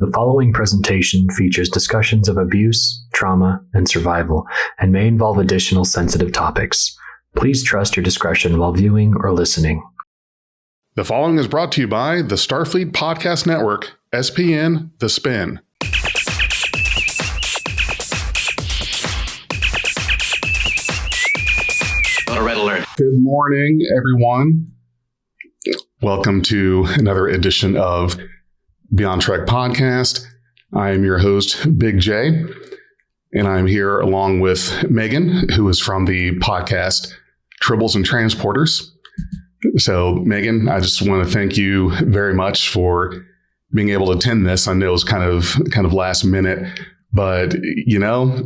The following presentation features discussions of abuse, trauma, and survival, and may involve additional sensitive topics. Please trust your discretion while viewing or listening. The following is brought to you by the Starfleet Podcast Network, SPN, The Spin. Red alert. Good morning, everyone. Welcome to another edition of Beyond Trek Podcast. I am your host, Big J, and I'm here along with Megan, who is from the podcast Tribbles and Transporters. So, Megan, I just want to thank you very much for being able to attend this. I know it was kind of last minute, but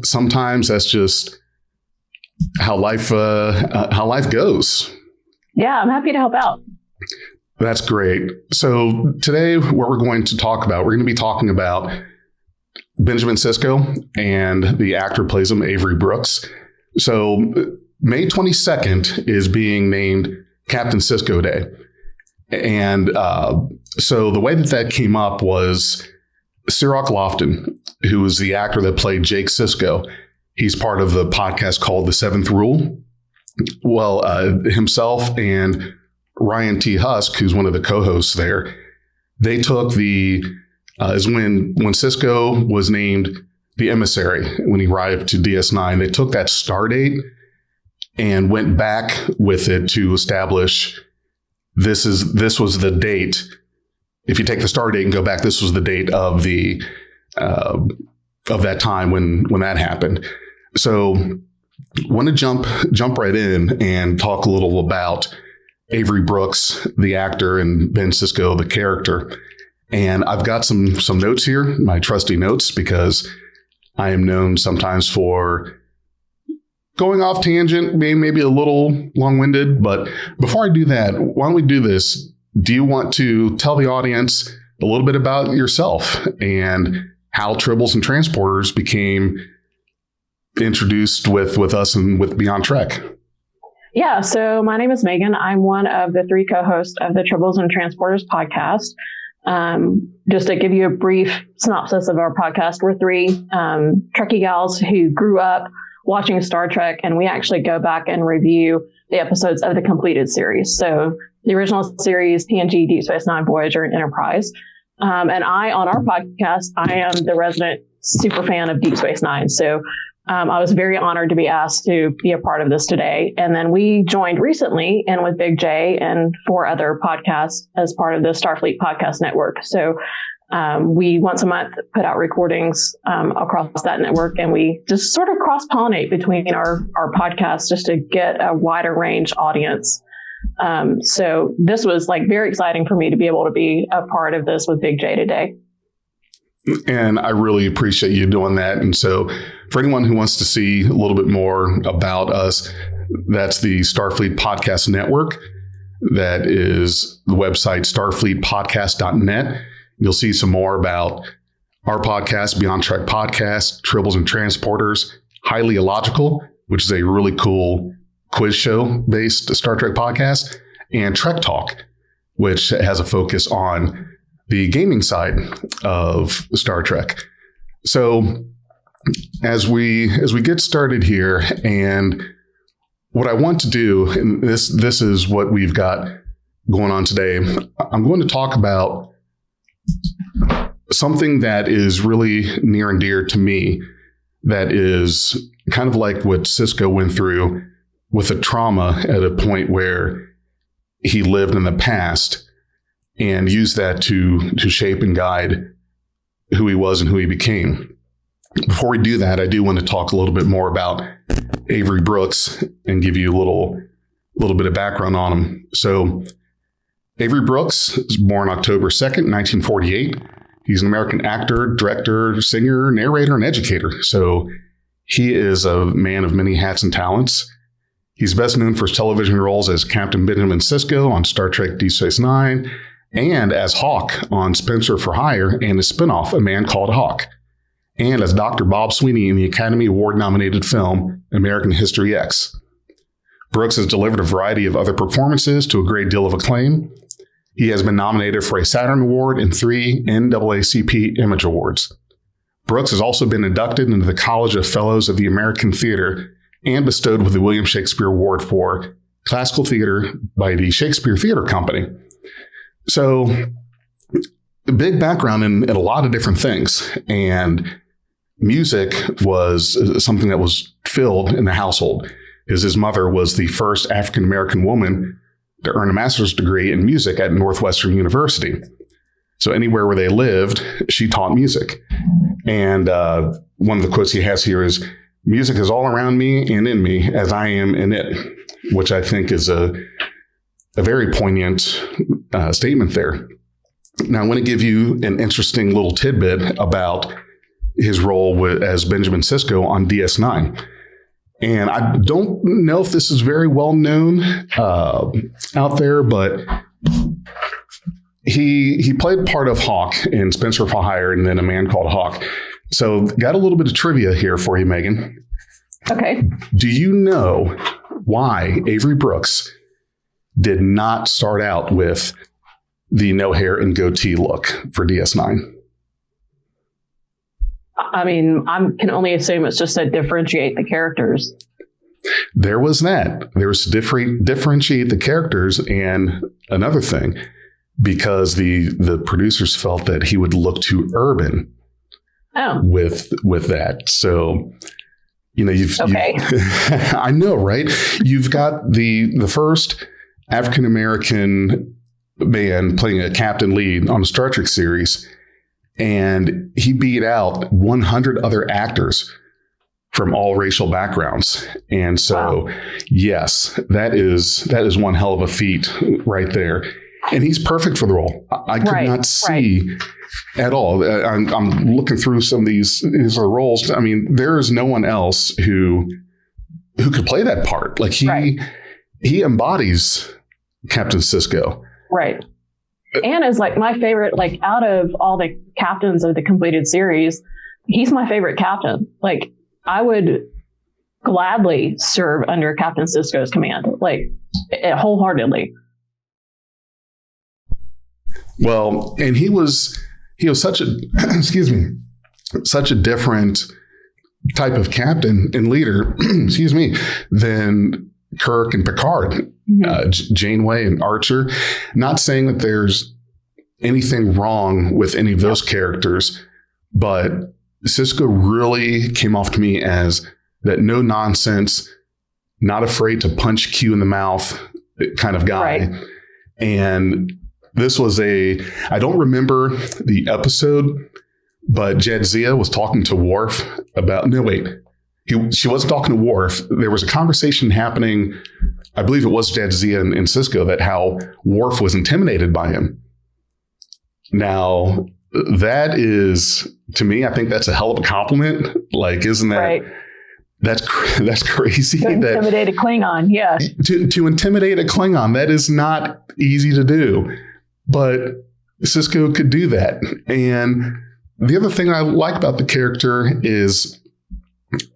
sometimes that's just how life goes. Yeah, I'm happy to help out. That's great. So today, what we're going to talk about, we're going to be talking about Benjamin Sisko and the actor who plays him, Avery Brooks. So May 22nd is being named Captain Sisko Day. And so the way that came up was Cirroc Lofton, who was the actor that played Jake Sisko. He's part of the podcast called The Seventh Rule. Well, himself and Ryan T. Husk, who's one of the co-hosts there, they took is when Sisko was named the Emissary, when he arrived to DS9, they took that star date and went back with it to establish this was the date. If you take the star date and go back, this was the date of the of that time when that happened. So want to jump right in and talk a little about Avery Brooks, the actor, and Ben Sisko, the character. And I've got some notes here, my trusty notes, because I am known sometimes for going off tangent, maybe a little long-winded. But before I do that, why don't we do this? Do you want to tell the audience a little bit about yourself and how Tribbles and Transporters became introduced with us and with Beyond Trek? Yeah, so my name is Megan. I'm one of the three co-hosts of the Tribbles and Transporters podcast. Just to give you a brief synopsis of our podcast, we're three Trekkie gals who grew up watching Star Trek, and we actually go back and review the episodes of the completed series. So the original series, TNG, Deep Space Nine, Voyager, and Enterprise. And on our podcast, I am the resident super fan of Deep Space Nine. So I was very honored to be asked to be a part of this today. And then we joined recently in with Big J and 4 other podcasts as part of the Starfleet Podcast Network. So we once a month put out recordings across that network, and we just sort of cross-pollinate between our podcasts just to get a wider range audience. So this was very exciting for me to be able to be a part of this with Big J today. And I really appreciate you doing that. And so for anyone who wants to see a little bit more about us, that's the Starfleet Podcast Network. That is the website, starfleetpodcast.net. You'll see some more about our podcast, Beyond Trek Podcast, Tribbles and Transporters, Highly Illogical, which is a really cool quiz show-based Star Trek podcast, and Trek Talk, which has a focus on the gaming side of Star Trek. So as we get started here, and what I want to do, and this is what we've got going on today, I'm going to talk about something that is really near and dear to me, that is kind of like what Sisko went through with the trauma at a point where he lived in the past and used that to shape and guide who he was and who he became. Before we do that, I do want to talk a little bit more about Avery Brooks and give you a little bit of background on him. So Avery Brooks was born October 2nd, 1948. He's an American actor, director, singer, narrator, and educator. So he is a man of many hats and talents. He's best known for his television roles as Captain Benjamin Sisko on Star Trek Deep Space Nine, and as Hawk on Spencer for Hire and his spinoff, A Man Called Hawk, and as Dr. Bob Sweeney in the Academy Award-nominated film American History X. Brooks has delivered a variety of other performances to a great deal of acclaim. He has been nominated for a Saturn Award and 3 NAACP Image Awards. Brooks has also been inducted into the College of Fellows of the American Theater and bestowed with the William Shakespeare Award for Classical Theater by the Shakespeare Theater Company. So, a big background in a lot of different things. And music was something that was filled in the household, because his mother was the first African-American woman to earn a master's degree in music at Northwestern University. So anywhere where they lived, she taught music. And one of the quotes he has here is, "Music is all around me and in me as I am in it," which I think is a very poignant statement there. Now, I want to give you an interesting little tidbit about his role as Benjamin Sisko on DS9. And I don't know if this is very well known out there, but he played part of Hawk in Spencer for Hire and then A Man Called Hawk. So got a little bit of trivia here for you, Megan. Okay. Do you know why Avery Brooks did not start out with the no hair and goatee look for DS9? I mean, I can only assume it's just to differentiate the characters. There was that. There was to differentiate the characters, and another thing, because the producers felt that he would look too urban with that. So, you've I know, right? You've got the first African-American man playing a captain lead on a Star Trek series, and he beat out 100 other actors from all racial backgrounds. And so, Yes, that is one hell of a feat right there. And he's perfect for the role. I could not see at all. I'm looking through some of his roles. I mean, there is no one else who could play that part. Like he embodies Captain Sisko. Right. And is like my favorite, like out of all the captains of the completed series, he's my favorite captain. Like I would gladly serve under Captain Sisko's command, like wholeheartedly. Well, and he was such a, such a different type of captain and leader, than Kirk and Picard, Janeway and Archer. Not saying that there's anything wrong with any of those characters, but Sisko really came off to me as that no nonsense, not afraid to punch Q in the mouth kind of guy. Right. And this was I don't remember the episode, but Jadzia was talking to Worf about, she wasn't talking to Worf. There was a conversation happening, I believe it was Jadzia and Sisko, that how Worf was intimidated by him. Now, that is, to me, I think that's a hell of a compliment. Like, isn't that, right. That's crazy. To intimidate a Klingon, yeah. To intimidate a Klingon, that is not easy to do. But Sisko could do that. And the other thing I like about the character is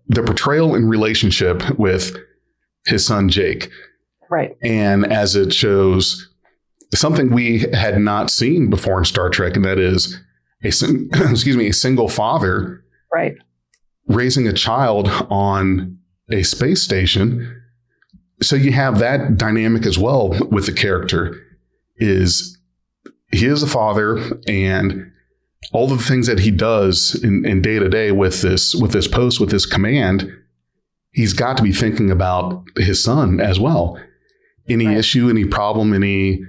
the portrayal and relationship with his son, Jake. Right. And as it shows something we had not seen before in Star Trek, and that is a single father, right, raising a child on a space station. So you have that dynamic as well with the character. He is a father, and all the things that he does in day to day with this post, with this command, he's got to be thinking about his son as well. Any issue, any problem, any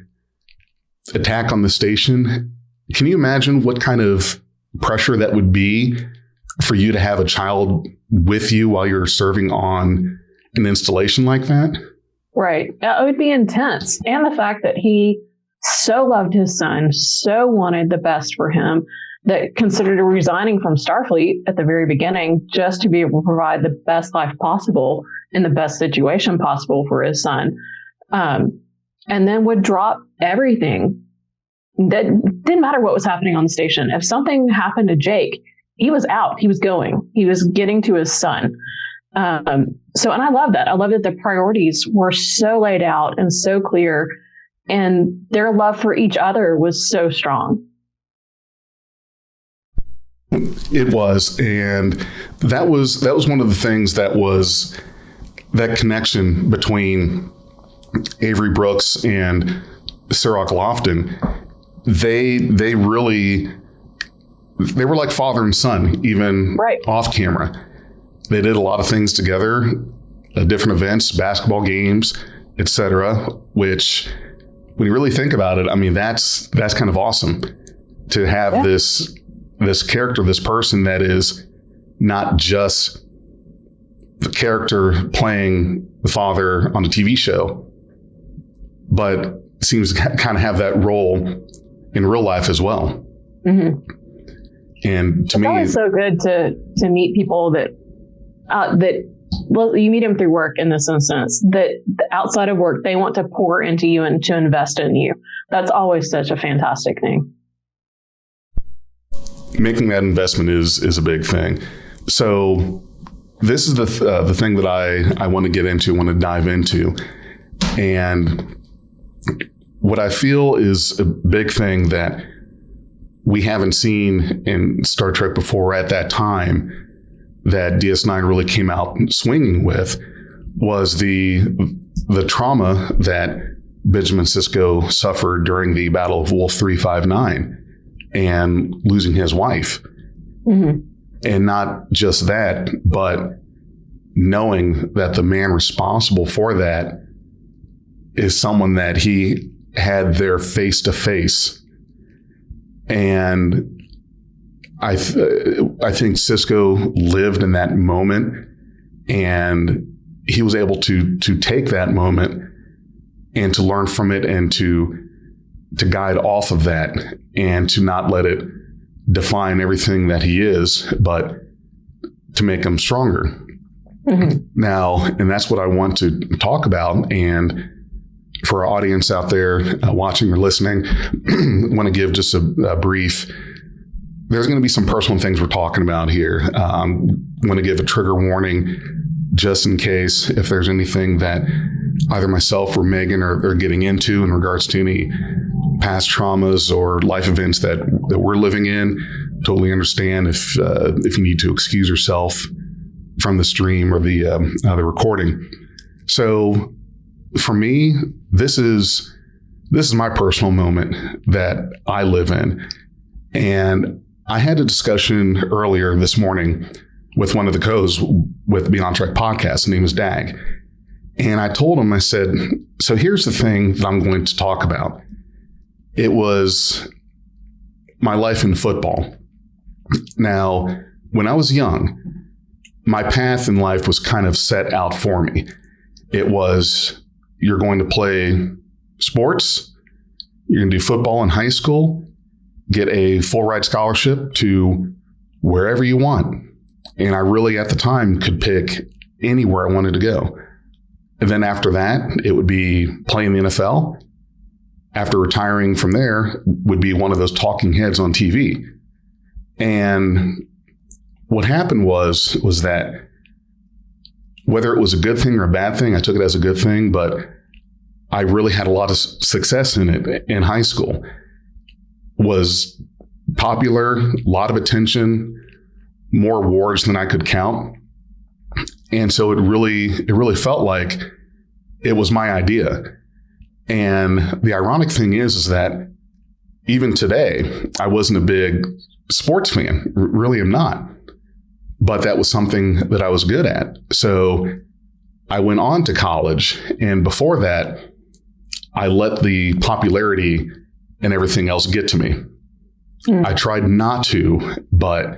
attack on the station. Can you imagine what kind of pressure that would be for you to have a child with you while you're serving on an installation like that? Right. It would be intense. And the fact that he so loved his son, so wanted the best for him, that considered resigning from Starfleet at the very beginning just to be able to provide the best life possible in the best situation possible for his son. And then would drop everything. That didn't matter what was happening on the station. If something happened to Jake, he was out. He was going. He was getting to his son. And I love that. I love that the priorities were so laid out and so clear. and their love for each other was so strong. It was, and that was one of the things that was that connection between Avery Brooks and Sarah Lofton. They were like father and son, even off camera. They did a lot of things together, different events, basketball games, etc. Which, when you really think about it, I mean, that's kind of awesome to have this character, this person that is not just the character playing the father on a TV show, but seems to kind of have that role in real life as well. Mm-hmm. And to me, it's so good to meet people that you meet them through work in this instance, that outside of work, they want to pour into you and to invest in you. That's always such a fantastic thing. Making that investment is a big thing. So this is the thing that I want to get into, want to dive into. And what I feel is a big thing that we haven't seen in Star Trek before at that time that DS9 really came out swinging with was the trauma that Benjamin Sisko suffered during the Battle of Wolf 359 and losing his wife. Mm-hmm. And not just that, but knowing that the man responsible for that is someone that he had there face to face. And I think Sisko lived in that moment, and he was able to take that moment and to learn from it and to guide off of that and to not let it define everything that he is, but to make him stronger. Mm-hmm. Now, and that's what I want to talk about. And for our audience out there watching or listening, I want to give just a brief. There's going to be some personal things we're talking about here. I want to give a trigger warning just in case if there's anything that either myself or Megan are getting into in regards to any past traumas or life events that we're living in. Totally understand if you need to excuse yourself from the stream or the recording. So for me, this is my personal moment that I live in. And I had a discussion earlier this morning with one of the co-hosts with the Beyond Trek podcast. His name is Dag. And I told him, I said, so here's the thing that I'm going to talk about. It was my life in football. Now, when I was young, my path in life was kind of set out for me. It was, you're going to play sports, you're going to do football in high school, get a full ride scholarship to wherever you want. And I really, at the time, could pick anywhere I wanted to go. And then after that, it would be playing the NFL. After retiring from there, would be one of those talking heads on TV. And what happened was that whether it was a good thing or a bad thing, I took it as a good thing, but I really had a lot of success in it in high school. Was popular, a lot of attention, more awards than I could count. And so it really felt like it was my idea. And the ironic thing is that even today, I wasn't a big sports fan, really am not. But that was something that I was good at. So I went on to college. And before that, I let the popularity and everything else get to me. Mm. I tried not to, but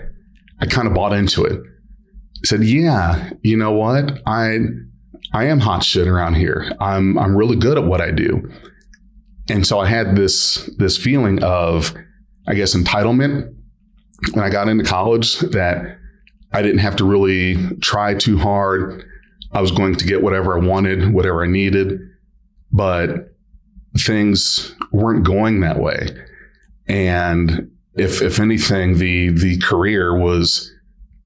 I kind of bought into it. I said, yeah, you know what? I am hot shit around here. I'm really good at what I do. And so I had this feeling of, I guess, entitlement when I got into college, that I didn't have to really try too hard. I was going to get whatever I wanted, whatever I needed, but things weren't going that way. And if anything, the career was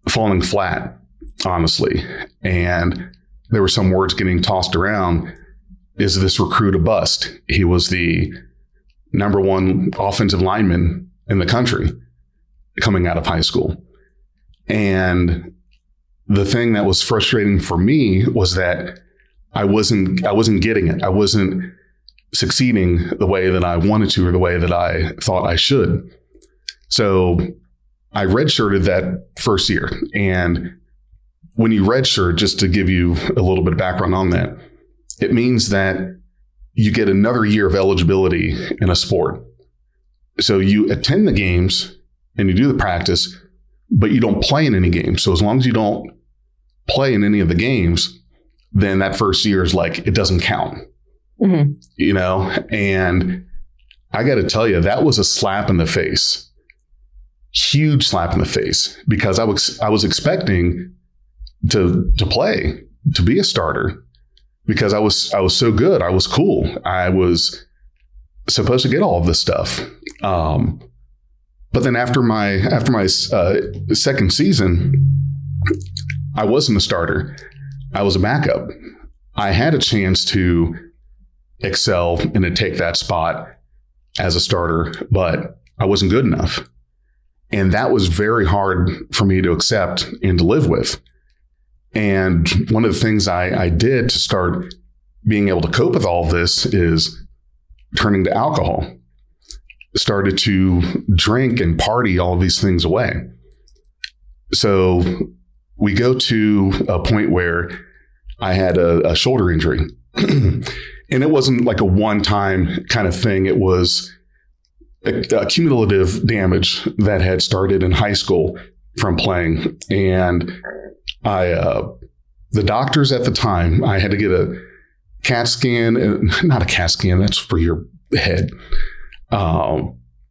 falling flat, honestly. And there were some words getting tossed around is this recruit a bust? He was the number one offensive lineman in the country coming out of high school. And the thing that was frustrating for me was that I wasn't getting it. I wasn't succeeding the way that I wanted to or the way that I thought I should. So I redshirted that first year. And when you redshirt, just to give you a little bit of background on that, it means that you get another year of eligibility in a sport. So you attend the games and you do the practice, but you don't play in any games. So as long as you don't play in any of the games, then that first year is like, it doesn't count, you know? And I got to tell you, that was a slap in the face, huge slap in the face, because I was expecting to play, to be a starter, because I was so good. I was cool. I was supposed to get all of this stuff. But then after my second season, I wasn't a starter. I was a backup. I had a chance to excel and to take that spot as a starter, but I wasn't good enough. And that was very hard for me to accept and to live with. And one of the things I did to start being able to cope with all of this is turning to alcohol. Started to drink and party all of these things away. So we go to a point where I had a shoulder injury. And it wasn't like a one-time kind of thing. It was a cumulative damage that had started in high school from playing. And the doctors at the time, I had to get a CAT scan, not a CAT scan, that's for your head. MRI,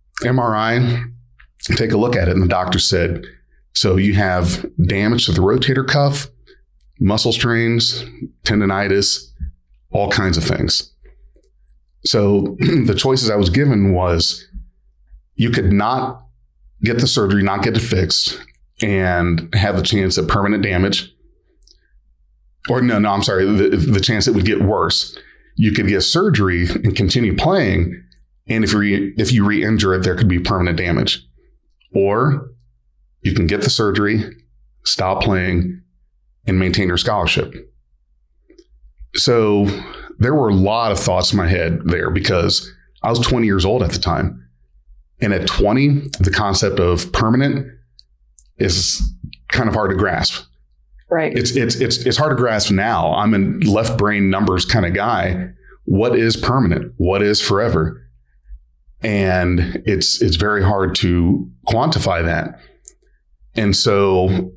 take a look at it. And the doctor said, so you have damage to the rotator cuff, muscle strains, tendonitis, all kinds of things. So the choices I was given was you could not get the surgery, not get it fixed, and have the chance of permanent damage. Or I'm sorry, the chance it would get worse. You could get surgery and continue playing, and if you re-injure it, there could be permanent damage. Or you can get the surgery, stop playing, and maintain your scholarship. So there were a lot of thoughts in my head there because I was 20 years old at the time. And at 20, the concept of permanent is kind of hard to grasp. Right. It's hard to grasp now. I'm a left brain numbers kind of guy. What is permanent? What is forever? And it's very hard to quantify that. And so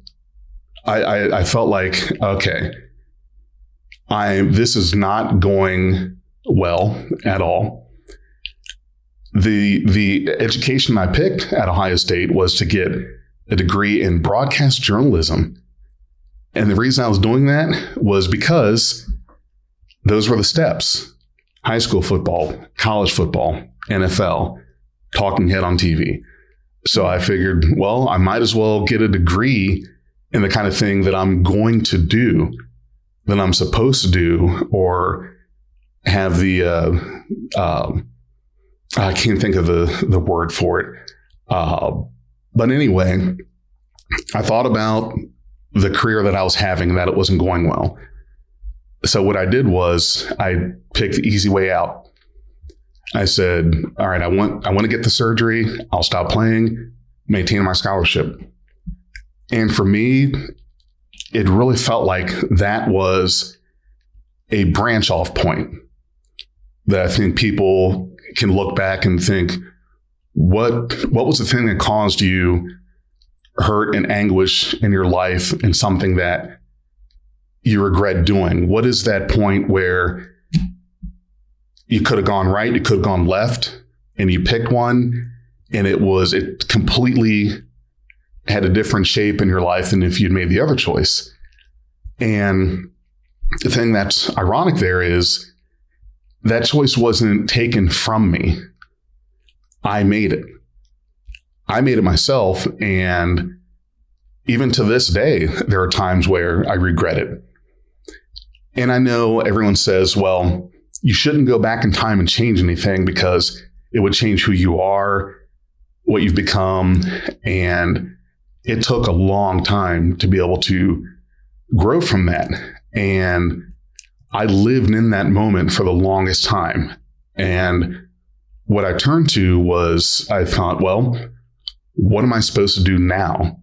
I felt like, okay, this is not going well at all. The education I picked at Ohio State was to get a degree in broadcast journalism. And the reason I was doing that was because those were the steps: high school football, college football, NFL, talking head on TV. So I figured, well, I might as well get a degree in the kind of thing that I'm going to do, that I'm supposed to do, or have the, I can't think of the word for it. But anyway, I thought about the career that I was having, that it wasn't going well. So what I did was I picked the easy way out. I said, all right, I want to get the surgery. I'll stop playing, maintain my scholarship. And for me, it really felt like that was a branch off point that I think people can look back and think, what was the thing that caused you hurt and anguish in your life, and something that you regret doing? What is that point where you could have gone right, you could have gone left, and you picked one, and it completely had a different shape in your life than if you'd made the other choice? And the thing that's ironic there is that choice wasn't taken from me. I made it. I made it myself. And even to this day, there are times where I regret it. And I know everyone says, well, you shouldn't go back in time and change anything because it would change who you are, what you've become. And it took a long time to be able to grow from that. And I lived in that moment for the longest time. And what I turned to was, I thought, well, what am I supposed to do now?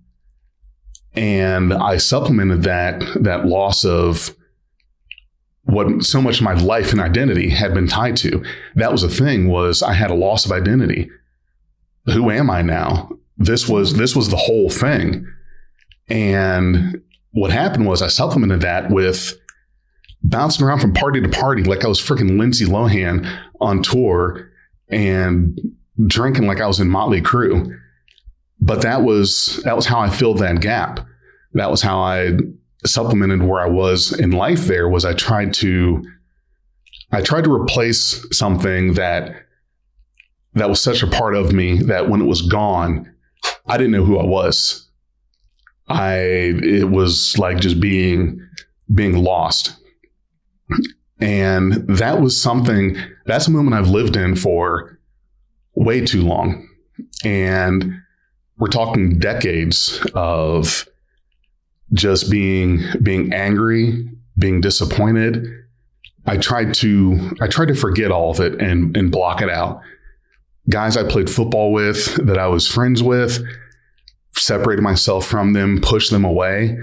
And I supplemented that loss of what so much of my life and identity had been tied to. That was the thing, was I had a loss of identity. Who am I now? This was the whole thing. And what happened was I supplemented that with bouncing around from party to party like I was freaking Lindsay Lohan on tour and drinking like I was in Motley Crue. But that was how I filled that gap. That was how I supplemented where I was in life. There was I tried to replace something that was such a part of me that when it was gone, I didn't know who I was. It was like just being lost. And that was that's a moment I've lived in for way too long. And we're talking decades of just being angry, being disappointed. I tried to forget all of it and block it out. Guys I played football with, that I was friends with, separated myself from them, pushed them away.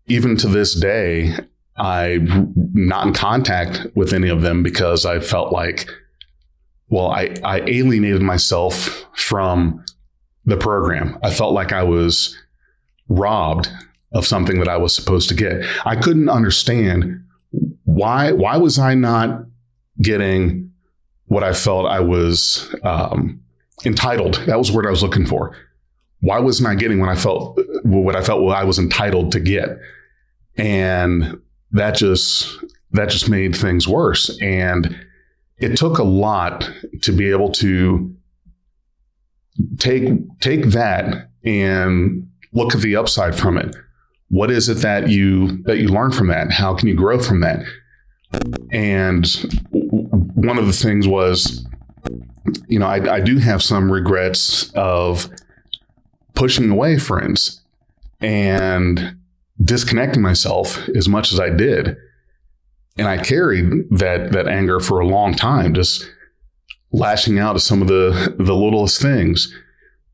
Even to this day, I'm not in contact with any of them because I felt like, well, I alienated myself from the program. I felt like I was robbed of something that I was supposed to get. I couldn't understand why was I not getting what I felt I was entitled. That was the word I was looking for. Why wasn't I getting what I felt I was entitled to get? And that just made things worse. And it took a lot to be able to take that and look at the upside from it. What is it that you learn from that? How can you grow from that? And one of the things was, I do have some regrets of pushing away friends and disconnecting myself as much as I did. And I carried that anger for a long time, just lashing out at some of the littlest things,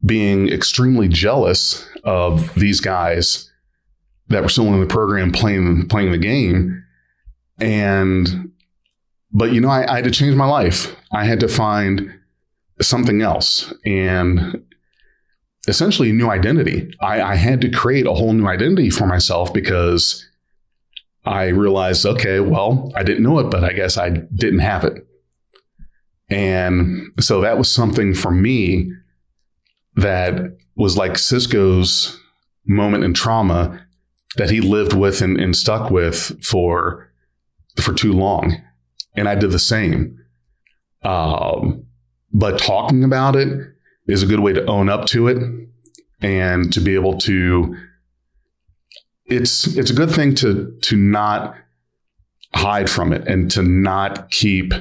being extremely jealous of these guys that were still in the program playing the game. But I had to change my life. I had to find something else and essentially a new identity. I had to create a whole new identity for myself because I realized, okay, well, I didn't know it, but I guess I didn't have it. And so that was something for me that was like Sisko's moment in trauma that he lived with and stuck with for too long. And I did the same. But talking about it is a good way to own up to it and to be able to, it's a good thing to not hide from it and to not keep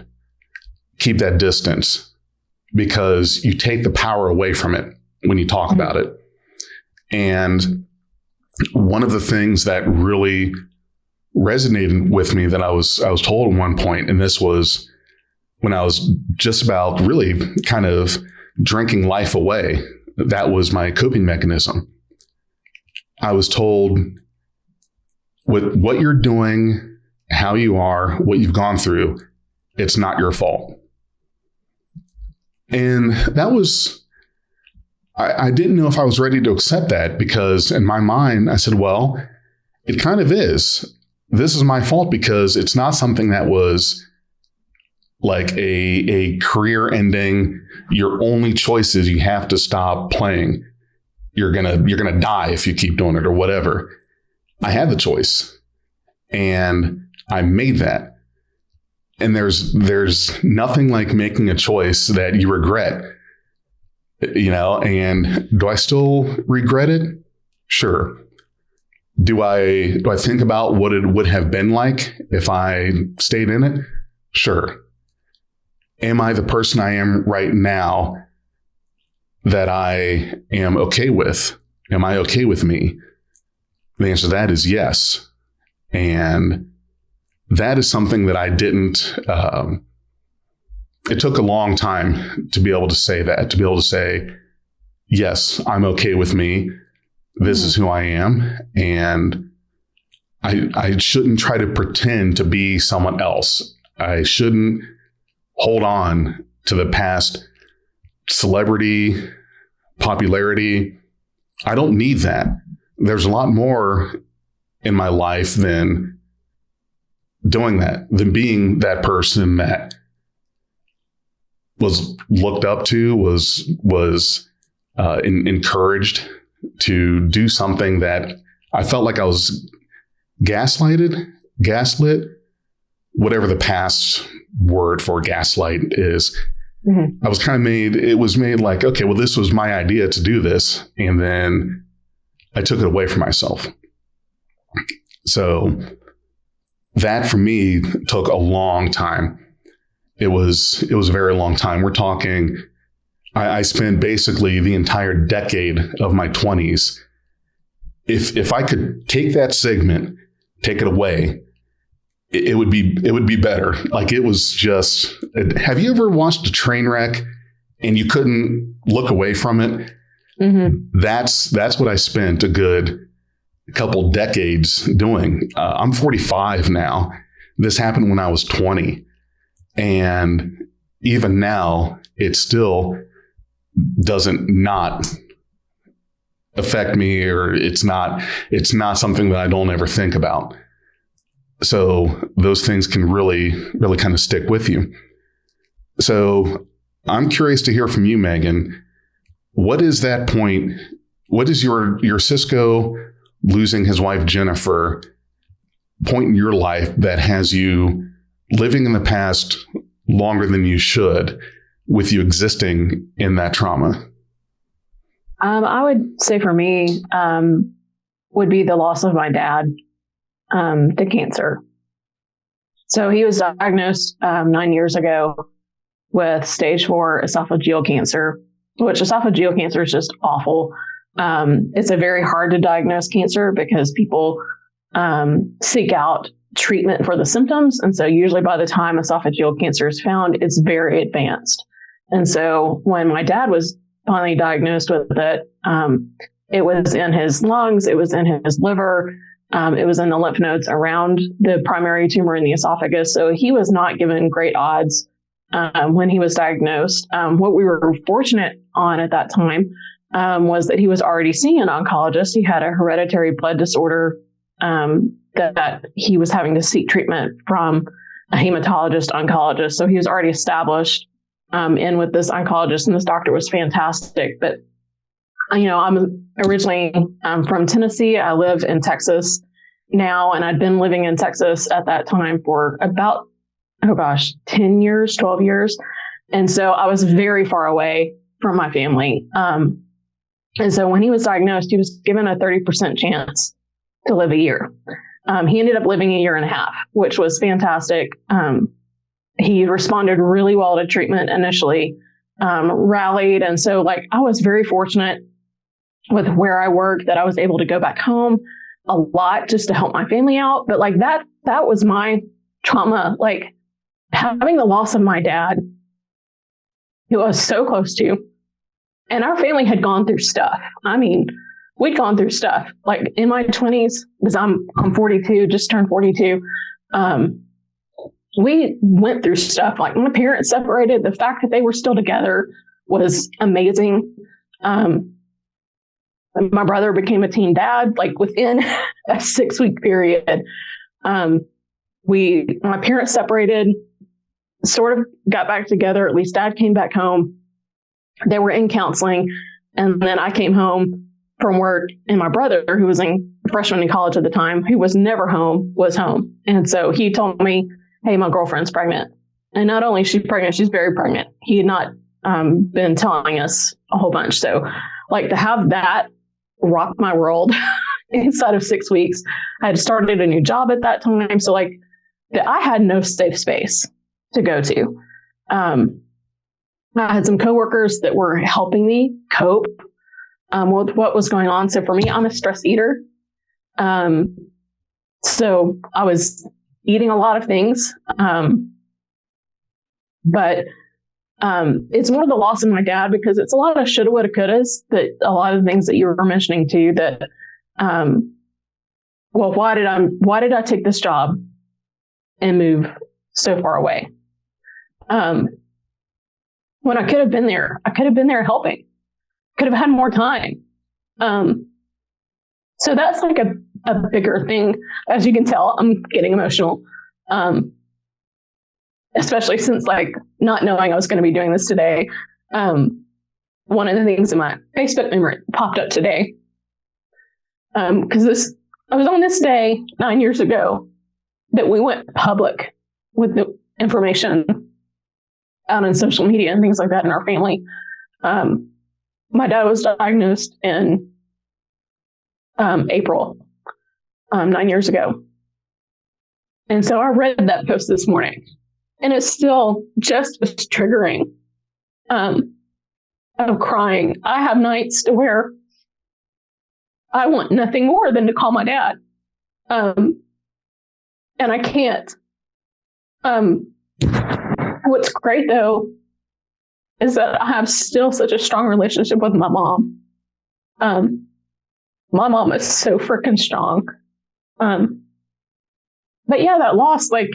that distance, because you take the power away from it when you talk about it. And one of the things that really resonated with me that I was told at one point, and this was when I was just about really kind of drinking life away. That was my coping mechanism. I was told, with what you're doing, how you are, what you've gone through, it's not your fault. And that was, I didn't know if I was ready to accept that, because in my mind, I said, well, it kind of is. This is my fault because it's not something that was like a career ending. Your only choice is you have to stop playing. You're gonna die if you keep doing it or whatever. I had the choice and I made that. And there's nothing like making a choice that you regret, and do I still regret it? Sure. Do I think about what it would have been like if I stayed in it? Sure. Am I the person I am right now that I am okay with? Am I okay with me? The answer to that is yes. And that is something that I didn't, it took a long time to be able to say that, to be able to say, yes, I'm okay with me. This is who I am. And I shouldn't try to pretend to be someone else. I shouldn't hold on to the past celebrity, popularity. I don't need that. There's a lot more in my life than doing that, than being that person that was looked up to, was encouraged to do something that I felt like I was gaslit, whatever the past word for gaslight is. I was kind of it was made like, okay, well, this was my idea to do this. And then I took it away from myself. So that for me took a long time. It was a very long time. We're talking, I spent basically the entire decade of my 20s. If I could take that segment, take it away, it would be better. Like, it was just, have you ever watched a train wreck and you couldn't look away from it? That's what I spent a good couple decades doing. I'm 45 now. This happened when I was 20. And even now, it still doesn't not affect me, or it's not something that I don't ever think about. So those things can really, really kind of stick with you. So I'm curious to hear from you, Megan. What is that point? What is your Sisko losing his wife, Jennifer, point in your life that has you living in the past longer than you should, with you existing in that trauma? I would say for me, would be the loss of my dad to cancer. So he was diagnosed 9 years ago with stage 4 esophageal cancer, which esophageal cancer is just awful. It's a very hard to diagnose cancer because people seek out treatment for the symptoms. And so usually by the time esophageal cancer is found, it's very advanced. And so when my dad was finally diagnosed with it, it was in his lungs, it was in his liver, it was in the lymph nodes around the primary tumor in the esophagus. So he was not given great odds when he was diagnosed. What we were fortunate on at that time was that he was already seeing an oncologist. He had a hereditary blood disorder that he was having to seek treatment from a hematologist oncologist. So he was already established in with this oncologist, and this doctor was fantastic. But, I'm originally from Tennessee. I live in Texas now, and I'd been living in Texas at that time for about, 10 years, 12 years. And so I was very far away from my family. And so when he was diagnosed, he was given a 30% chance to live a year. He ended up living a year and a half, which was fantastic. He responded really well to treatment initially, rallied. And so I was very fortunate with where I worked that I was able to go back home a lot just to help my family out. But that was my trauma, having the loss of my dad, who I was so close to. And our family had gone through stuff. I mean, we'd gone through stuff. In my 20s, because I'm 42, just turned 42. We went through stuff. My parents separated. The fact that they were still together was amazing. My brother became a teen dad, within a 6-week period. My parents separated, sort of got back together. At least dad came back home. They were in counseling. And then I came home from work, and my brother, who was a freshman in college at the time, who was never home, was home. And so he told me, hey, my girlfriend's pregnant. And not only is she pregnant, she's very pregnant. He had not been telling us a whole bunch. So to have that rock my world inside of 6 weeks, I had started a new job at that time. So I had no safe space to go to. I had some coworkers that were helping me cope with what was going on. So for me, I'm a stress eater. So I was eating a lot of things. But it's more the loss of my dad, because it's a lot of shoulda, woulda, couldas, that a lot of the things that you were mentioning too, that, well, why did I take this job and move so far away? When I could have been there, helping, could have had more time. So that's like a bigger thing. As you can tell, I'm getting emotional. Especially since like not knowing I was going to be doing this today. One of the things in my Facebook memory popped up today. Because I was on this day 9 years ago that we went public with the information out on social media and things like that in our family. My dad was diagnosed in April 9 years ago. And so I read that post this morning. And it's still just as triggering. I'm crying. I have nights to where I want nothing more than to call my dad. And I can't. What's great, though, is that I have still such a strong relationship with my mom. My mom is so freaking strong. But yeah, that loss, like,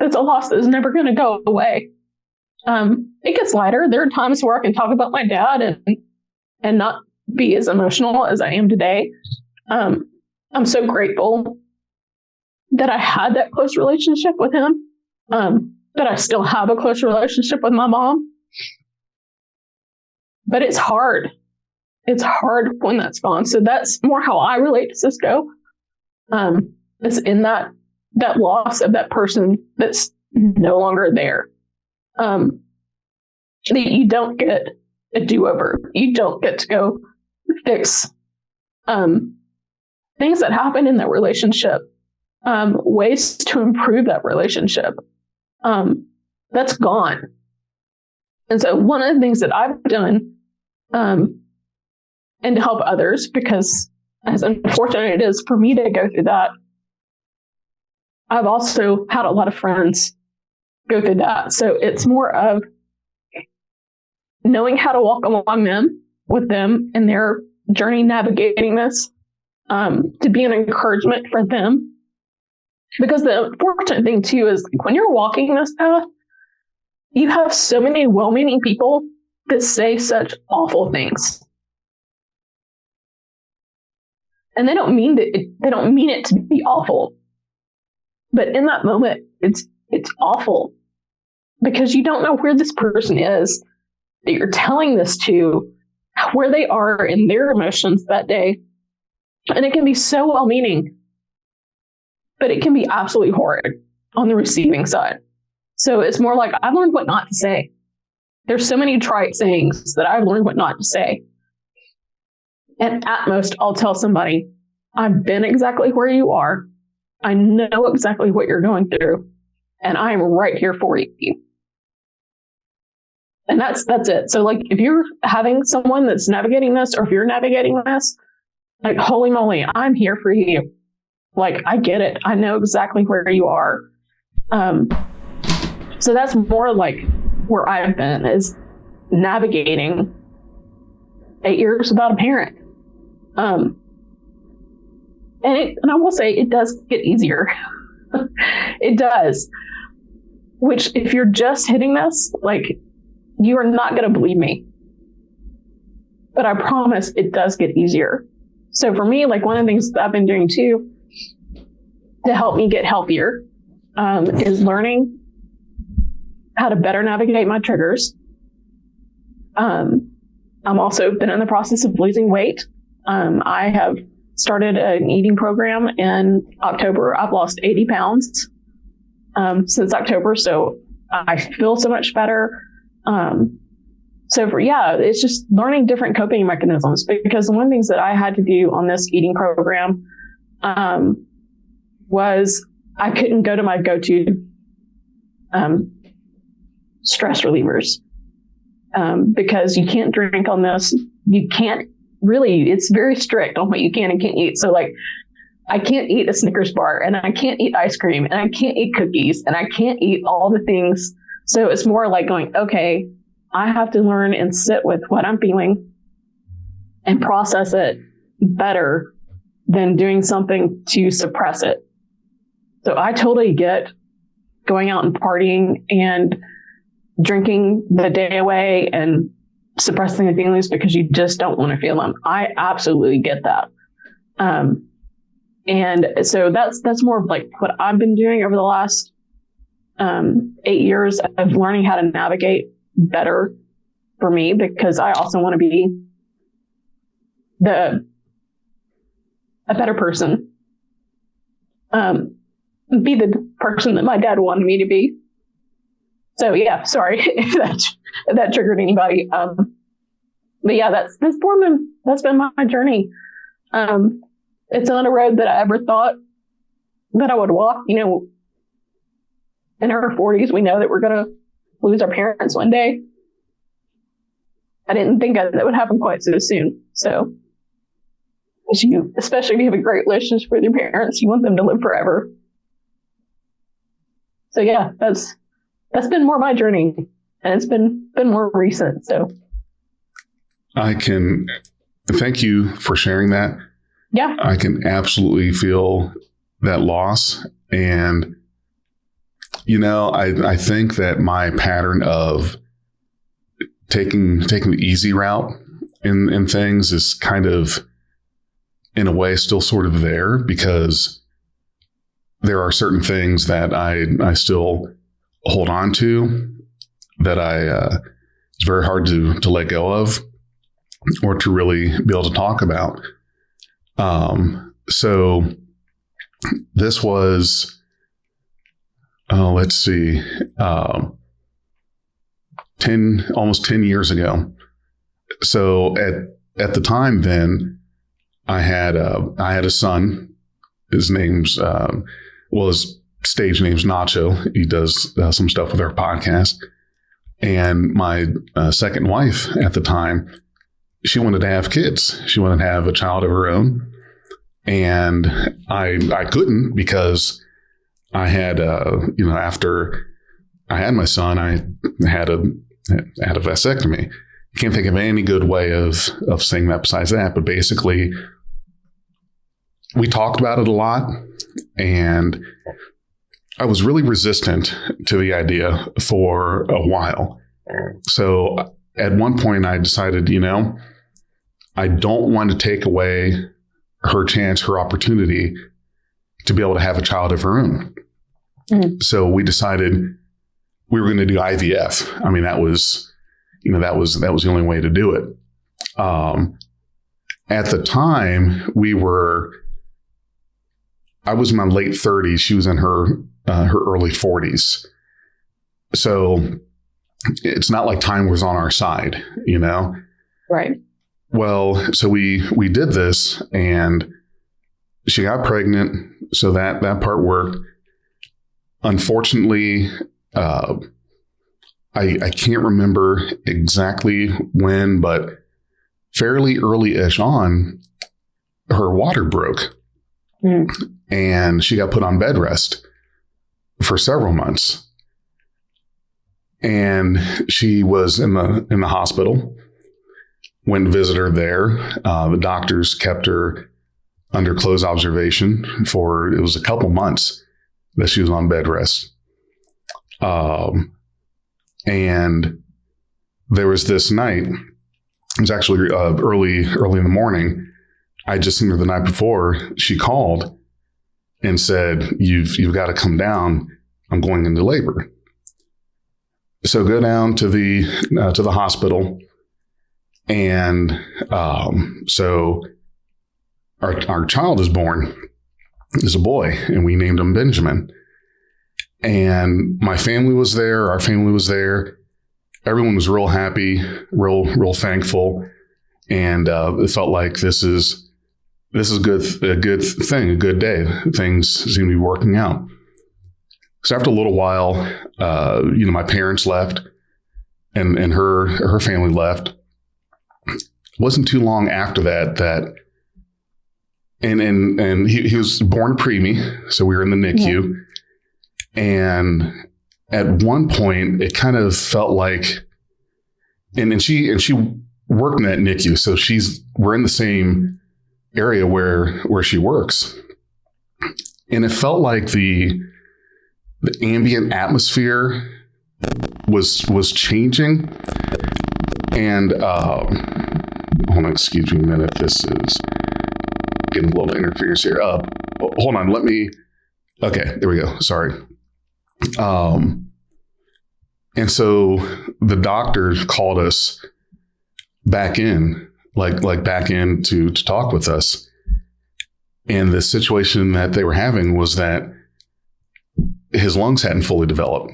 it's a loss that's never going to go away. It gets lighter. There are times where I can talk about my dad and not be as emotional as I am today. I'm so grateful that I had that close relationship with him, that I still have a close relationship with my mom. But it's hard. It's hard when that's gone. So that's more how I relate to Sisko. It's in that loss of that person that's no longer there. That you don't get a do-over. You don't get to go fix things that happen in that relationship, ways to improve that relationship. That's gone. And so one of the things that I've done, and to help others, because as unfortunate it is for me to go through that, I've also had a lot of friends go through that. So it's more of knowing how to walk along with them in their journey navigating this, to be an encouragement for them. Because the unfortunate thing too is when you're walking this path, you have so many well-meaning people that say such awful things. And they don't mean it to be awful. But in that moment, it's awful, because you don't know where this person is that you're telling this to, where they are in their emotions that day. And it can be so well-meaning, but it can be absolutely horrid on the receiving side. So it's more like, I've learned what not to say. There's so many trite sayings that I've learned what not to say. And at most, I'll tell somebody, I've been exactly where you are. I know exactly what you're going through, and I am right here for you. And that's it. So like, if you're having someone that's navigating this, or if you're navigating this, like, holy moly, I'm here for you. Like, I get it. I know exactly where you are. So that's more like where I've been, is navigating 8 years without a parent. And I will say it does get easier. It does. Which, if you're just hitting this, like, you are not going to believe me. But I promise it does get easier. So for me, like, one of the things that I've been doing too to help me get healthier is learning how to better navigate my triggers. I'm also been in the process of losing weight. I have started an eating program in October. I've lost 80 pounds since October, so I feel so much better. It's just learning different coping mechanisms, because one of the things that I had to do on this eating program was I couldn't go to my go-to stress relievers, because you can't drink on this. You can't really, it's very strict on what you can and can't eat. So like, I can't eat a Snickers bar, and I can't eat ice cream, and I can't eat cookies, and I can't eat all the things. So it's more like going, okay, I have to learn and sit with what I'm feeling and process it better than doing something to suppress it. So I totally get going out and partying and drinking the day away and suppressing the feelings because you just don't want to feel them. I absolutely get that. And so that's more of like what I've been doing over the last 8 years of learning how to navigate better for me, because I also want to be a better person, be the person that my dad wanted me to be. So yeah, sorry if that triggered anybody. But yeah, that's been my journey. It's not a road that I ever thought that I would walk. You know, in our 40s, we know that we're going to lose our parents one day. I didn't think that would happen quite so soon. So, especially if you have a great relationship with your parents, you want them to live forever. So yeah, that's been more my journey, and it's been more recent. So I can thank you for sharing that. Yeah, I can absolutely feel that loss. And, you know, I think that my pattern of taking the easy route in things is kind of, in a way, still sort of there, because there are certain things that I still hold on to that it's very hard to let go of or to really be able to talk about. So this was, let's see, almost 10 years ago. So at the time then, I had a son. His name's, his stage name's Nacho. He does some stuff with our podcast. And my second wife at the time, she wanted to have kids. She wanted to have a child of her own. And I couldn't, because I had, after I had my son, I had a vasectomy. Can't think of any good way of saying that besides that. But basically, we talked about it a lot, and I was really resistant to the idea for a while. So at one point I decided, I don't want to take away her chance, her opportunity to be able to have a child of her own. Mm-hmm. So we decided we were going to do IVF. I mean, that was the only way to do it. At the time, I was in my late 30s. She was in her early 40s. So it's not like time was on our side, Right. Well, so we did this, and she got pregnant. So that part worked. Unfortunately, I can't remember exactly when, but fairly early-ish on, her water broke. Mm. And she got put on bed rest for several months. And she was in the hospital. Went to visit her there. The doctors kept her under close observation it was a couple months that she was on bed rest. And there was this night, it was actually early in the morning. I just seen her the night before. She called and said, you've got to come down. I'm going into labor. So go down to the hospital. And so our child is born, is a boy, and we named him Benjamin. And my family was there. Our family was there. Everyone was real happy, real thankful. And it felt like this is a good thing, a good day. Things seem to be working out. So after a little while, my parents left and her family left. It wasn't too long after that and he was born preemie. So we were in the NICU. Yeah. And at one point it kind of felt like, and she worked in that NICU. So we're in the same area where she works. And it felt like the ambient atmosphere was changing. And hold on, excuse me a minute. This is getting a little interference here. Hold on, okay, there we go. Sorry. And so the doctor called us back in, like back in to talk with us. And the situation that they were having was that his lungs hadn't fully developed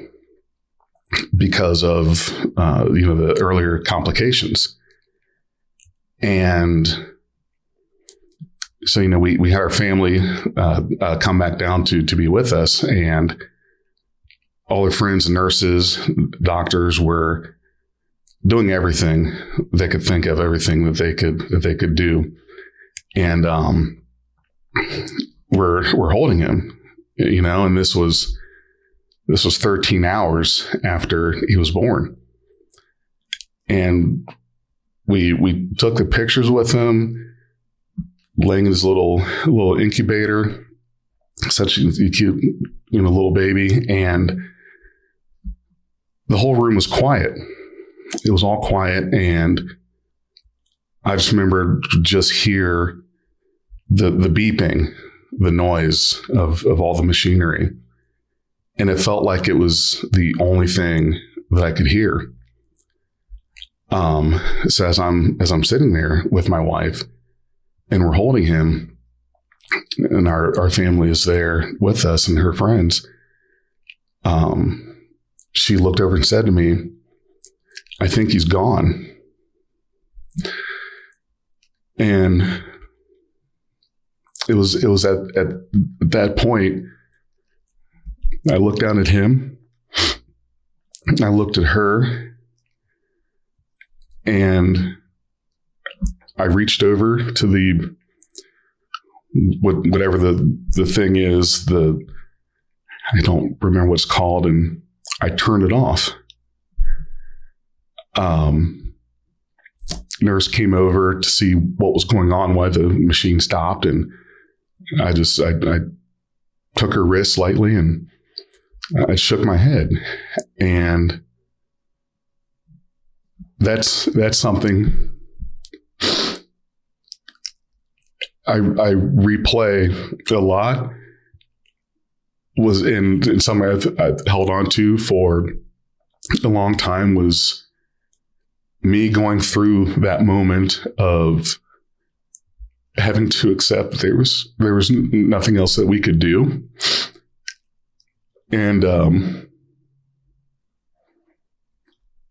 because of, the earlier complications. And so, we had our family come back down to be with us, and all their friends and nurses, doctors were doing everything they could think of, everything that they could do. And we're holding him, and this was 13 hours after he was born. And we took the pictures with him, laying in his little incubator, such a cute, little baby. And the whole room was quiet. It was all quiet. And I just remember hear the beeping, the noise of all the machinery. And it felt like it was the only thing that I could hear. So as I'm sitting there with my wife and we're holding him, and our family is there with us and her friends, she looked over and said to me, "I think he's gone." And it was at that point, I looked down at him, I looked at her, and I reached over to whatever the thing is, I don't remember what it's called, and I turned it off. Nurse came over to see what was going on, why the machine stopped, and I took her wrist lightly and I shook my head. And that's something I replay a lot, was in something I've held on to for a long time, was me going through that moment of having to accept that there was nothing else that we could do. And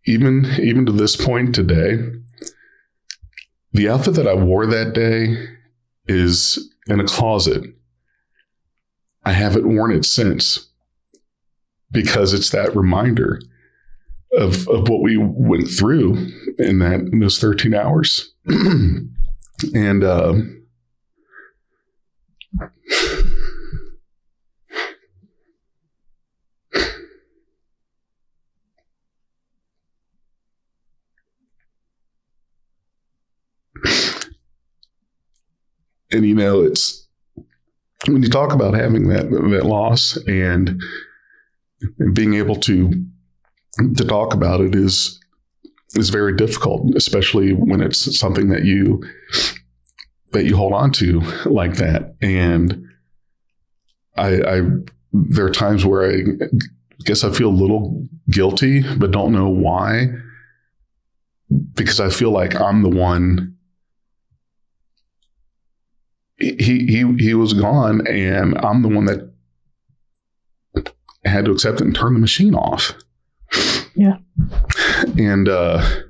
even to this point today, the outfit that I wore that day is in a closet. I haven't worn it since, because it's that reminder of what we went through in those 13 hours. And it's, when you talk about having that loss and being able to talk about it is very difficult, especially when it's something that you hold on to like that. And there are times where I guess I feel a little guilty, but don't know why, because I feel like I'm the one. He was gone, and I'm the one that had to accept it and turn the machine off. Yeah. And that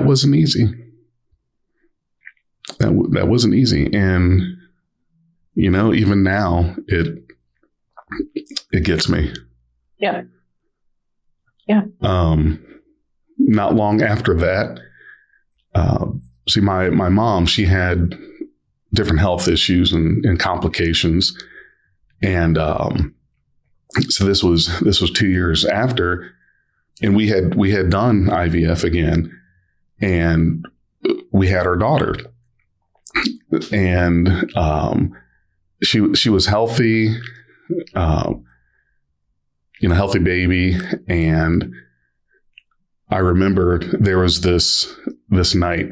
wasn't easy. That wasn't easy. And even now it gets me. Yeah. Yeah. Not long after that, see, my mom, she had different health issues and complications. And so this was 2 years after, and we had done IVF again, and we had our daughter. And she was healthy, healthy baby. And I remember there was this night,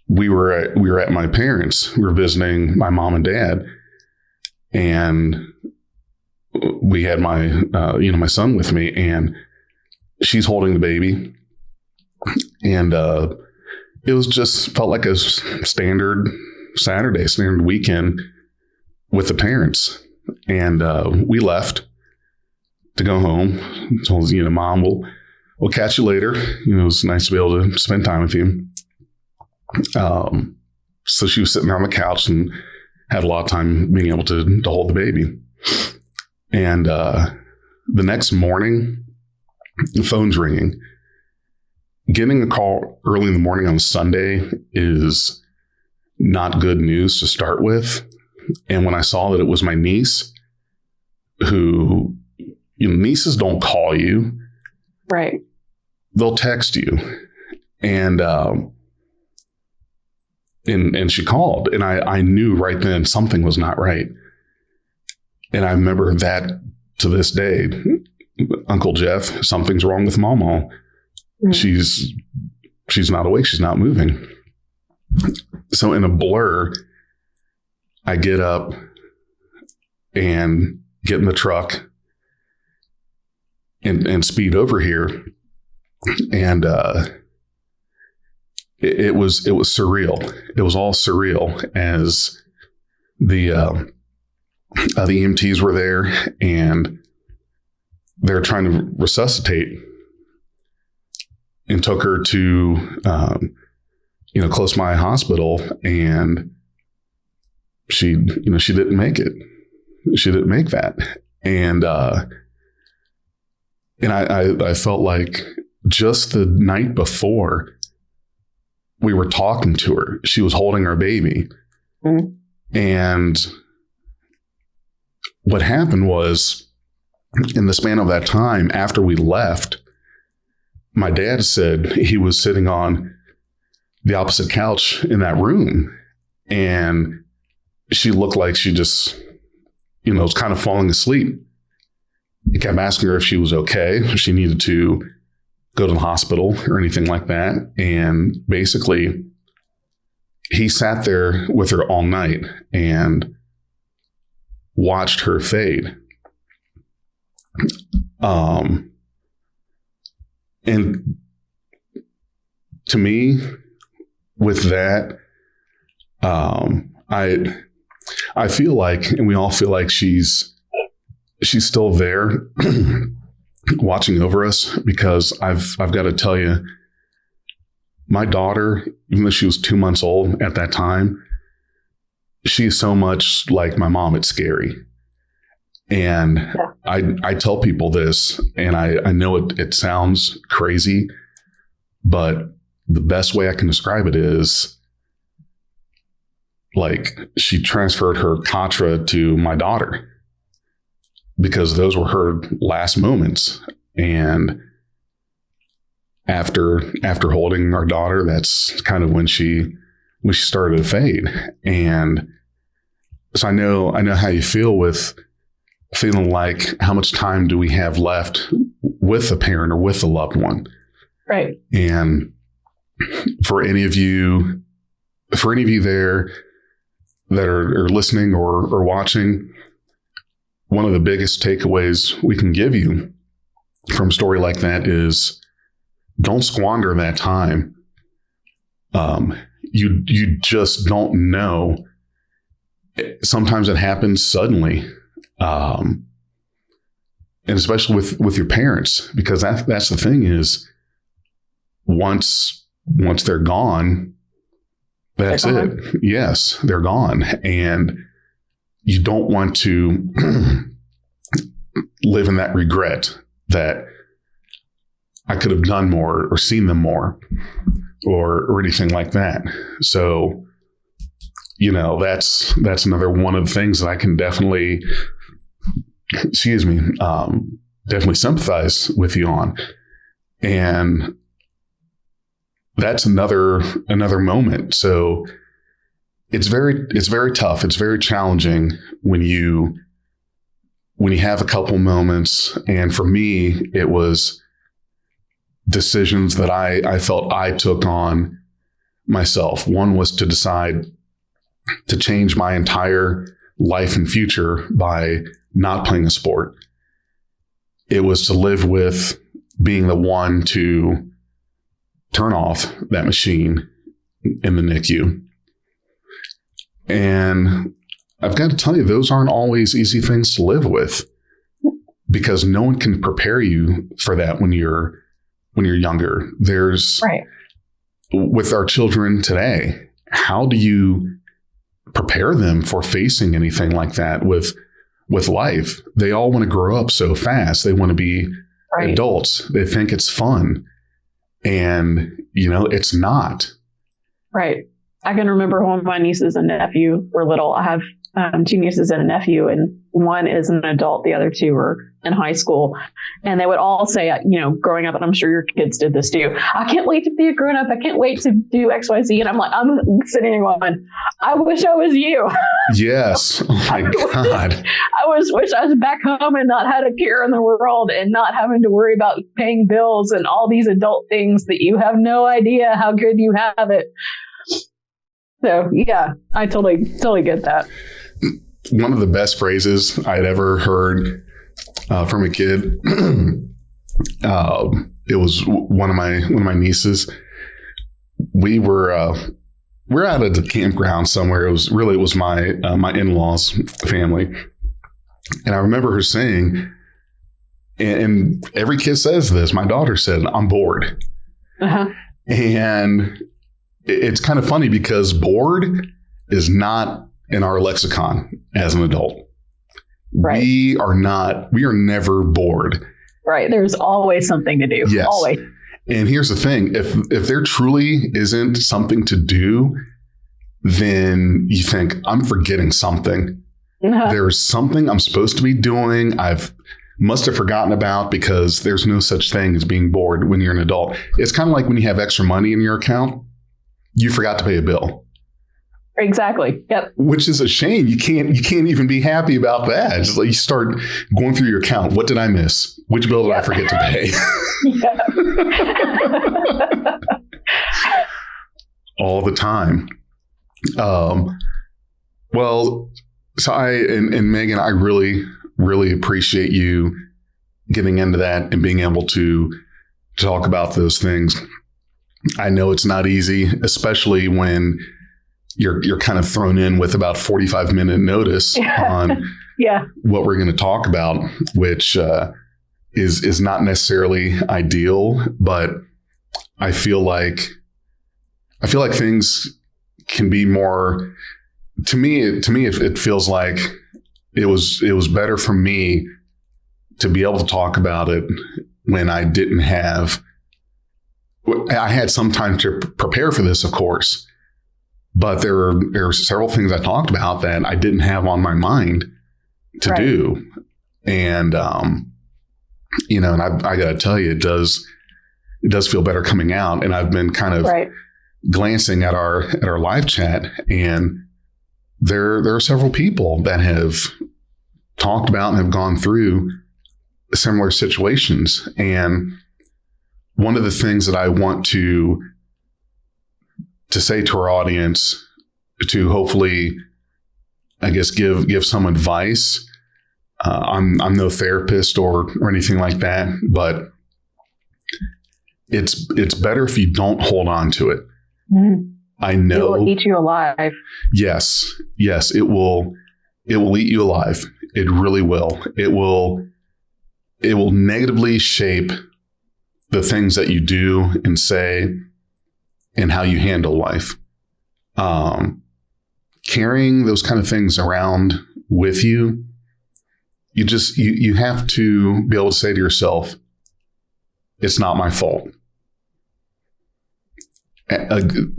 we were at my parents'. We were visiting my mom and dad, and we had my my son with me, and she's holding the baby, and it was just felt like a standard Saturday, standard weekend with the parents, and we left to go home. Told Mom, we'll catch you later. It was nice to be able to spend time with you. So she was sitting there on the couch and had a lot of time being able to hold the baby. And the next morning, the phone's ringing. Getting a call early in the morning on Sunday is not good news to start with. And when I saw that it was my niece, who, nieces don't call you. Right. They'll text you. And she called, and I knew right then something was not right. And I remember that to this day. Uncle Jeff, something's wrong with Mama. Mm-hmm. She's not awake. She's not moving. So in a blur, I get up and get in the truck and speed over here. And it was surreal. It was all surreal as the EMTs were there, and they're trying to resuscitate, and took her to close by hospital, and she didn't make it. She didn't make that, and I felt like just the night before we were talking to her, she was holding our baby. Mm-hmm. And what happened was, in the span of that time, after we left, my dad said he was sitting on the opposite couch in that room, and she looked like she just, was kind of falling asleep. He kept asking her if she was okay, if she needed to go to the hospital or anything like that. And basically, he sat there with her all night and watched her fade. And to me, with that, I feel like, and we all feel like she's still there watching over us, because I've got to tell you, my daughter, even though she was 2 months old at that time, she's so much like my mom, it's scary. And I tell people this, and I know it sounds crazy, but the best way I can describe it is, like, she transferred her Contra to my daughter, because those were her last moments. And after holding our daughter, that's kind of when she started to fade. And so I know how you feel with feeling like, how much time do we have left with a parent or with a loved one? Right. And for any of you there that are listening or watching, one of the biggest takeaways we can give you from a story like that is, don't squander that time. You just don't know. Sometimes it happens suddenly. And especially with your parents, because that's the thing is, once they're gone, That's it. Yes, they're gone. And you don't want to live in that regret that I could have done more or seen them more or anything like that. So, that's another one of the things that I can definitely, definitely sympathize with you on. And that's another moment. So it's very tough. It's very challenging when you have a couple moments. And for me, it was decisions that I felt I took on myself. One was to decide to change my entire life and future by not playing a sport. It was to live with being the one to turn off that machine in the NICU. And I've got to tell you, those aren't always easy things to live with, because no one can prepare you for that when you're younger. There's right. With our children today, how do you prepare them for facing anything like that with life? They all want to grow up so fast. They want to be right. Adults. They think it's fun. And, it's not. Right. I can remember when my nieces and nephew were little. I have 2 nieces and a nephew, and one is an adult. The other 2 were in high school. And they would all say, growing up, and I'm sure your kids did this too, I can't wait to be a grown up. I can't wait to do X, Y, Z. And I'm sitting here going, I wish I was you. Yes. Oh my God. I wish I was back home and not had a care in the world and not having to worry about paying bills and all these adult things that you have no idea how good you have it. So yeah, I totally get that. One of the best phrases I'd ever heard from a kid, it was one of my nieces. We were out at a campground somewhere. It was my my in-laws' family, and I remember her saying, and every kid says this. My daughter said, "I'm bored," and it's kind of funny because bored is not in our lexicon as an adult. Right. We are never bored. Right. There's always something to do. Yes. Always. And here's the thing. If there truly isn't something to do, then you think, I'm forgetting something. There's something I'm supposed to be doing. Must have forgotten about, because there's no such thing as being bored when you're an adult. It's kind of like when you have extra money in your account, you forgot to pay a bill. Exactly. Yep. Which is a shame. You can't even be happy about that. It's like you start going through your account. What did I miss? Which bill did I forget to pay? All the time. Well, so and Megan, I really, really appreciate you getting into that and being able to talk about those things. I know it's not easy, especially when you're kind of thrown in with about 45-minute notice on what we're going to talk about, which is not necessarily ideal, but I feel like things can be more. To me, it feels like it was better for me to be able to talk about it when I didn't have. I had some time to prepare for this, of course, but there are several things I talked about that I didn't have on my mind to do. And, and I got to tell you, it does feel better coming out. And I've been kind of glancing at our live chat, and there are several people that have talked about and have gone through similar situations. And one of the things that I want to say to our audience, to hopefully, I guess, give some advice. I'm no therapist or anything like that, but it's better if you don't hold on to it. Mm-hmm. I know it will eat you alive. Yes, it will eat you alive. It really will. It will negatively shape the things that you do and say and how you handle life. Carrying those kind of things around with you, you have to be able to say to yourself, it's not my fault.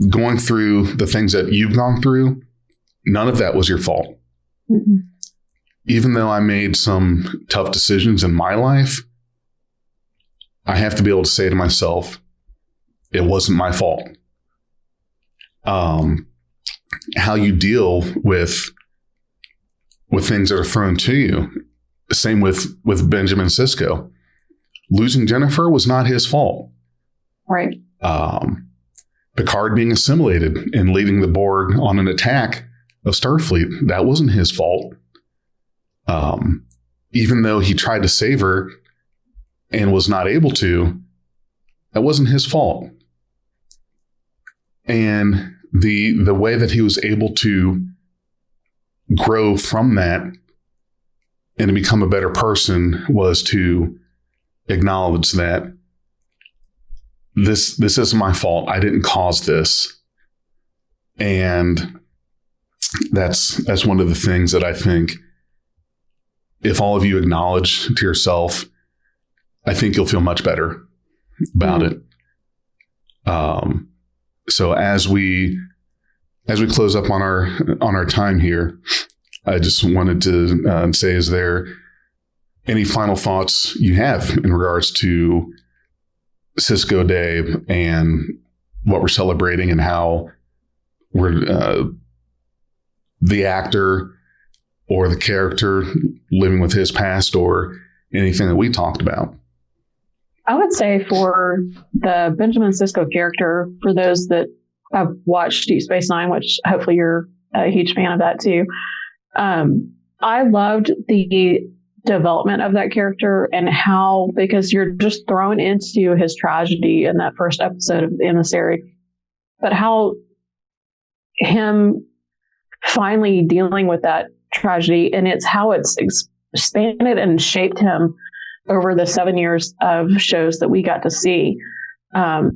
Going through the things that you've gone through, none of that was your fault. Mm-hmm. Even though I made some tough decisions in my life, I have to be able to say to myself, it wasn't my fault. How you deal with things that are thrown to you. Same with Benjamin Sisko. Losing Jennifer was not his fault. Right. Picard being assimilated and leading the Borg on an attack of Starfleet, that wasn't his fault. Even though he tried to save her and was not able to, that wasn't his fault. And the way that he was able to grow from that and to become a better person was to acknowledge that this isn't my fault. I didn't cause this. And that's one of the things that I think if all of you acknowledge to yourself, I think you'll feel much better about it. So as we close up on our time here, I just wanted to say, is there any final thoughts you have in regards to Sisko Day and what we're celebrating and how we're the actor or the character living with his past or anything that we talked about? I would say for the Benjamin Sisko character, for those that have watched Deep Space Nine, which hopefully you're a huge fan of that too, I loved the development of that character and how, because you're just thrown into his tragedy in that first episode of the Emissary, but how him finally dealing with that tragedy, and it's how it's expanded and shaped him over the 7 years of shows that we got to see, to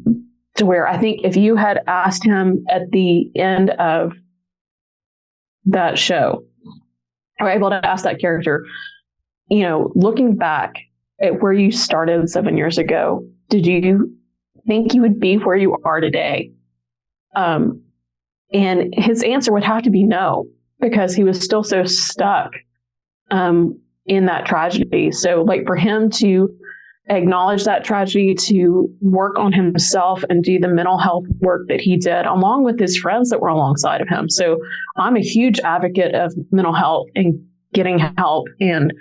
where I think if you had asked him at the end of that show, or able to ask that character, looking back at where you started 7 years ago, did you think you would be where you are today? And his answer would have to be no, because he was still so stuck in that tragedy. So for him to acknowledge that tragedy, to work on himself and do the mental health work that he did, along with his friends that were alongside of him. So I'm a huge advocate of mental health and getting help, and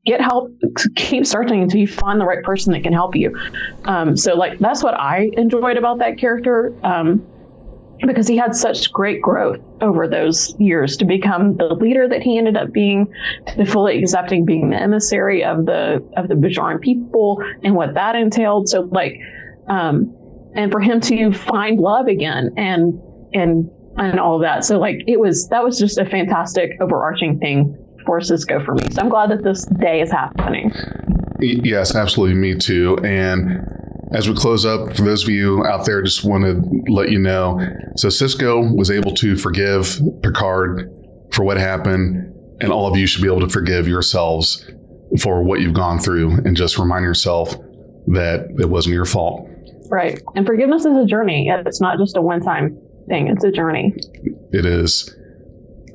get help, keep searching until you find the right person that can help you. So that's what I enjoyed about that character. Because he had such great growth over those years to become the leader that he ended up being, to fully accepting being the emissary of the Bajoran people and what that entailed. So and for him to find love again and all of that. So that was just a fantastic overarching thing for Sisko for me. So I'm glad that this day is happening. Yes, absolutely. Me too. And as we close up, for those of you out there, just want to let you know, so Sisko was able to forgive Picard for what happened, and all of you should be able to forgive yourselves for what you've gone through, and just remind yourself that it wasn't your fault. Right. And forgiveness is a journey. It's not just a one-time thing. It's a journey. It is.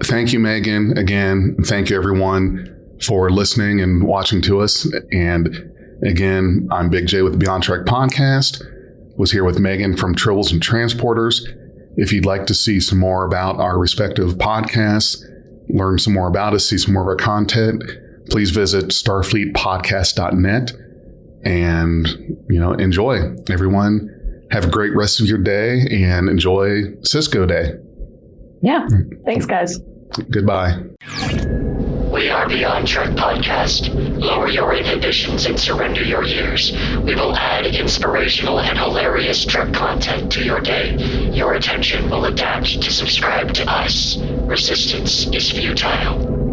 Thank you, Megan. Again, thank you, everyone, for listening and watching to us. And again, I'm Big J with the Beyond Trek podcast. Was here with Megan from Tribbles and Transporters. If you'd like to see some more about our respective podcasts, learn some more about us, see some more of our content, please visit starfleetpodcast.net and, enjoy. Everyone, have a great rest of your day and enjoy Sisko Day. Yeah. Thanks, guys. Goodbye. We are Beyond Trek Podcast. Lower your inhibitions and surrender your ears. We will add inspirational and hilarious Trek content to your day. Your attention will adapt to subscribe to us. Resistance is futile.